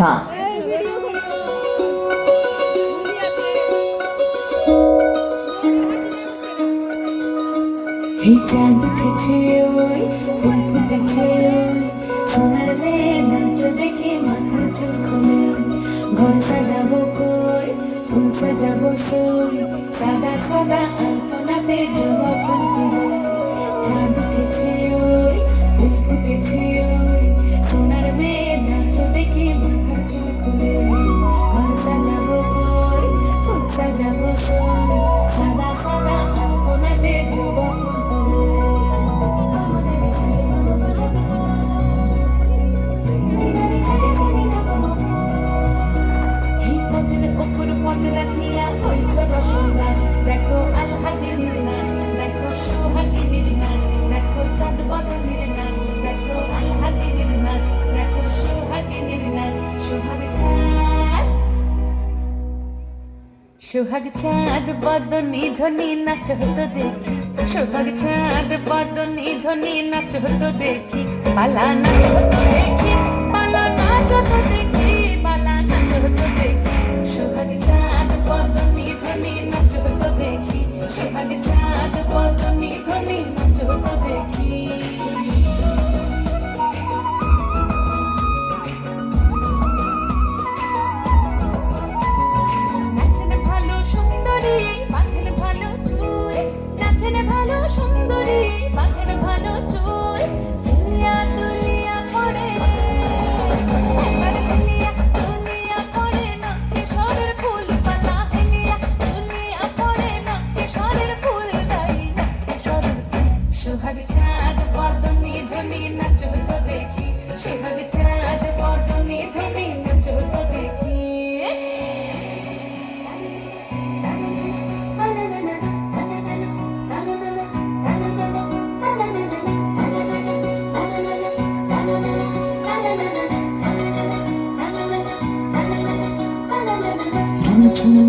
শাখা। এই চাঁদ উঠেছে ওই ফুল ফুটেছে ওই সোনার মেয়ে নাচ দেখে মাথার চুল খুলে ঘর সাজাবো কই ফুল সাজাবো সই সাদা সাদা আলপনাতে জবা ফুল তুলে চাঁদ উঠেছে ওই ফুল ফুটেছে ওই সোনার মেয়ে নাচ দেখে মাথার চুল খুলে ঘর সাজাবো কই ফুল সাজাবো সই সাদা সাদা আলপনাতে জবা ফুল দেখো আলহাদিনীর নাচ দেখো সোহাগিনীর নাচ দেখো চাঁদ বদনের নাচ দেখো আলহাদিনীর নাচ দেখো সোহাগিনীর নাচ সোহাগ চাঁদ বদনী ধ্বনি নাচ হতো দেখি সোহাগ চাঁদ বদনী ধ্বনি নাচ হতো দেখি পালা নাচ হতো দেখি পালা নাচ হতো দেখি পালা নাচ হতো দেখি সোহাগ চাঁদ বদনী ধ্বনি নাচ হতো দেখি সোহাগ চাঁদ বদনী ধ্বনি নাচ হতো দেখি সোহাগ চাঁদ বদনী ধ্বনি নাচ হতো দেখি সোহাগ চাঁদ বদনী ধ্বনি নাচ হতো দেখি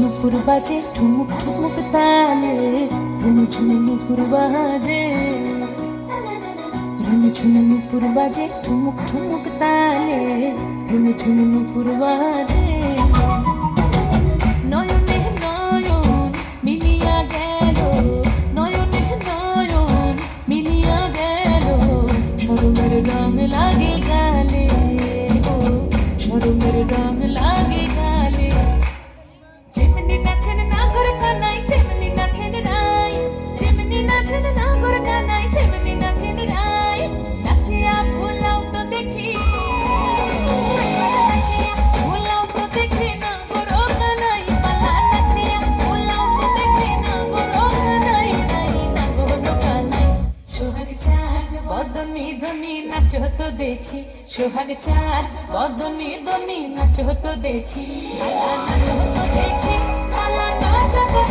নুপুর বাজে ঠুমুক ঠুমুক তালে ঝুনঝুন নুপুর বাজে ঝুনঝুন নুপুর বাজে ঠুমুক ঠুমুক তালে ঝুনঝুন নুপুর বাজে নয়নে নয়ন মিলিয়া গেল নয়নে নয়ন মিলিয়া গেল শরমের রং লাগে গালে ও শরমের রং লাগে গালে যেমনি নাচেন নাগর কানাই তেমনি নাচেন রাই যেমনি নাচেন নাগর কানাই তেমনি নাচেন রাই নাচিয়া ভোলাও তো দেখি নাচিয়া ভোলাও তো দেখি নাগর কানাই পালা নাচিয়া ভোলাও তো দেখি নাগর কানাই নাই নাগর কানাই সোহাগ চাঁদ বদনী ধ্বনি নাচ হতো দেখি সোহাগ চাঁদ বদনী ধ্বনি নাচ হতো দেখি পালা নাচ হতো দেখি পালা নাচ হতো